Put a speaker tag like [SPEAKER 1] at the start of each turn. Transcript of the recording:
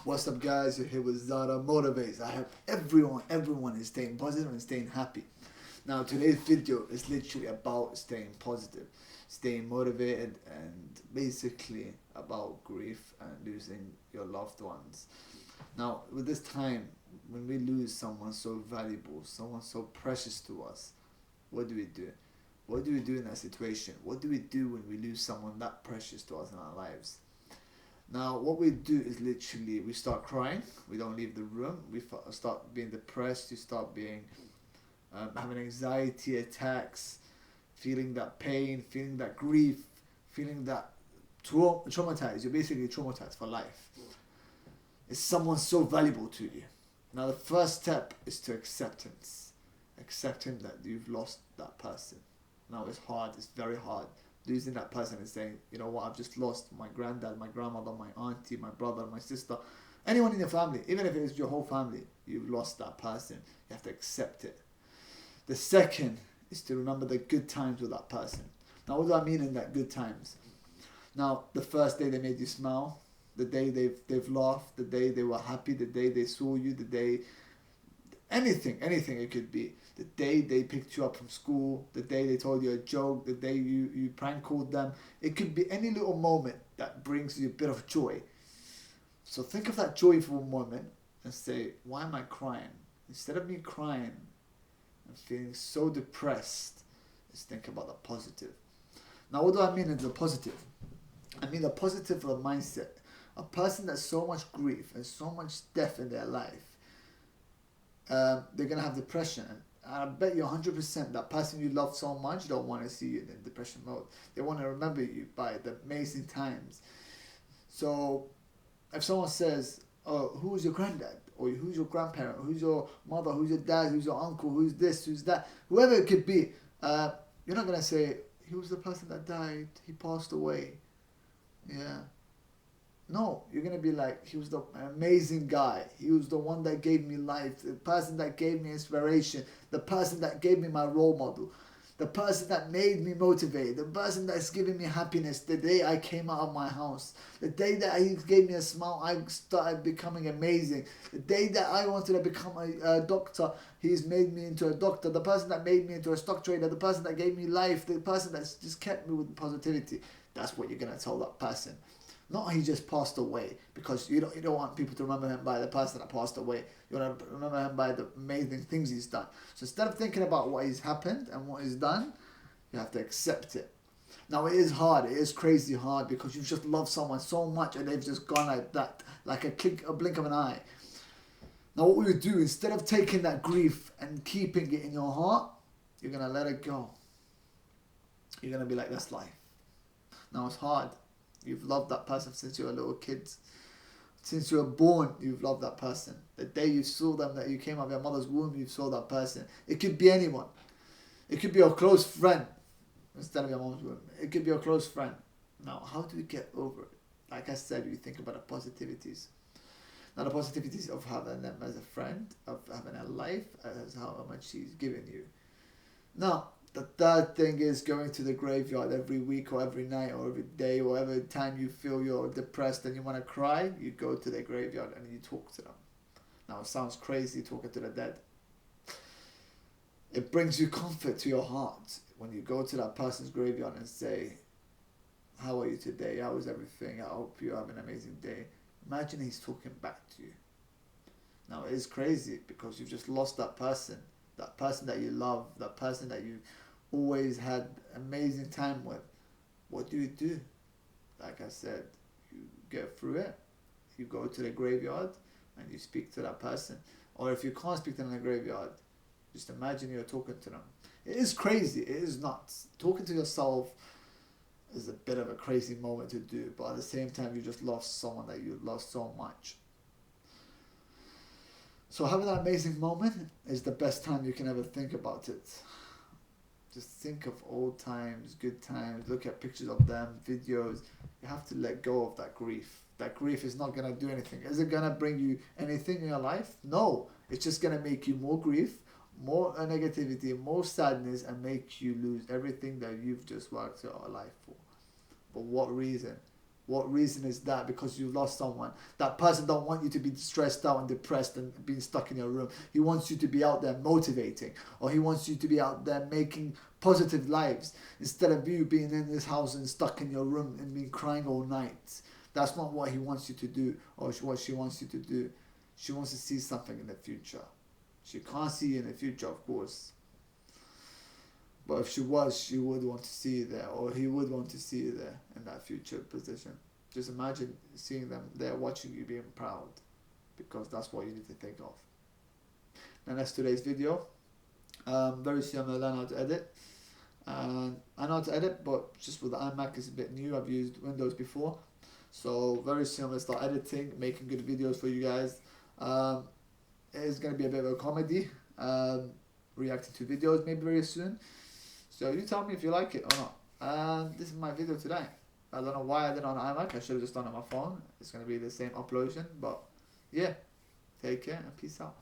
[SPEAKER 1] What's up, guys? You're here with Zara Motivates. I hope everyone is staying positive and staying happy. Now, today's video is literally about staying positive, staying motivated, and basically about grief and losing your loved ones. Now, with this time, when we lose someone so valuable, someone so precious to us, what do we do? What do we do in that situation? What do we do when we lose someone that precious to us in our lives? Now, what we do is literally we start crying. We don't leave the room. We start being depressed. You start being having anxiety attacks, feeling that pain, feeling that grief, feeling that traumatized. You're basically traumatized for life. It's someone so valuable to you. Now, the first step is to acceptance. Accepting that you've lost that person. Now, it's hard. It's very hard. Losing that person and saying, you know what, I've just lost my granddad, my grandmother, my auntie, my brother, my sister, anyone in your family, even if it's your whole family, you've lost that person. You have to accept it. The second is to remember the good times with that person. Now, what do I mean in that good times? Now, the first day they made you smile, the day they've laughed, the day they were happy, the day they saw you, the day anything it could be. The day they picked you up from school, the day they told you a joke, the day you prank called them. It could be any little moment that brings you a bit of joy. So think of that joyful moment and say, why am I crying? Instead of me crying and feeling so depressed, let's think about the positive. Now, what do I mean in the positive? I mean the positive of the mindset. A person that's so much grief and so much death in their life, they're going to have depression. And I bet you 100% that person you love so much don't want to see you in depression mode. They want to remember you by the amazing times. So if someone says, oh, who's your granddad? Or who's your grandparent? Who's your mother? Who's your dad? Who's your uncle? Who's this? Who's that? Whoever it could be, you're not going to say, he was the person that died. He passed away. Yeah. No, you're going to be like, he was the amazing guy. He was the one that gave me life. The person that gave me inspiration. The person that gave me my role model. The person that made me motivated. The person that's giving me happiness the day I came out of my house. The day that he gave me a smile, I started becoming amazing. The day that I wanted to become a doctor, he's made me into a doctor. The person that made me into a stock trader. The person that gave me life. The person that's just kept me with positivity. That's what you're going to tell that person. Not he just passed away, because you don't want people to remember him by the person that passed away. You want to remember him by the amazing things he's done. So instead of thinking about what has happened and what he's done, you have to accept it. Now, it is hard. It is crazy hard, because you've just loved someone so much and they've just gone like that, like a blink of an eye. Now, what we do, instead of taking that grief and keeping it in your heart, you're going to let it go. You're going to be like, that's life. Now, it's hard. You've loved that person since you were little kids. Since you were born, you've loved that person. The day you saw them, that you came out of your mother's womb, you saw that person. It could be anyone. It could be your close friend instead of your mom's womb. It could be your close friend. Now, how do we get over it? Like I said, you think about the positivities. Now, the positivities of having them as a friend, of having a life, as how much she's given you. Now, the third thing is going to the graveyard every week or every night or every day or every time you feel you're depressed and you want to cry, you go to the graveyard and you talk to them. Now, it sounds crazy talking to the dead. It brings you comfort to your heart when you go to that person's graveyard and say, how are you today? How is everything? I hope you have an amazing day. Imagine he's talking back to you. Now, it is crazy because you've just lost that person that you love, that person that you always had amazing time with. What do you do? Like I said, you get through it. You go to the graveyard and you speak to that person. Or if you can't speak to them in the graveyard, just imagine you're talking to them. It is crazy. It is nuts. Talking to yourself is a bit of a crazy moment to do, but at the same time, you just lost someone that you love so much. So having that amazing moment is the best time you can ever think about it. Just think of old times, good times, look at pictures of them, videos. You have to let go of that grief. That grief is not going to do anything. Is it going to bring you anything in your life? No. It's just going to make you more grief, more negativity, more sadness, and make you lose everything that you've just worked your life for. But what reason? What reason is that? Because you lost someone. That person don't want you to be stressed out and depressed and being stuck in your room. He wants you to be out there motivating, or he wants you to be out there making positive lives, instead of you being in this house and stuck in your room and being crying all night. That's not what he wants you to do, or what she wants you to do. She wants to see something in the future. She can't see in the future, of course. But if she was, she would want to see you there, or he would want to see you there in that future position. Just imagine seeing them there watching you being proud, because that's what you need to think of. And that's today's video. Very soon I'm going to learn how to edit. And I know how to edit, but just with the iMac it's a bit new. I've used Windows before. So very soon I'm going to start editing, making good videos for you guys. It's going to be a bit of a comedy, reacting to videos maybe very soon. So you tell me if you like it or not. And this is my video today. I don't know why I did it on iMac. I should have just done it on my phone. It's going to be the same uploading. But yeah, take care and peace out.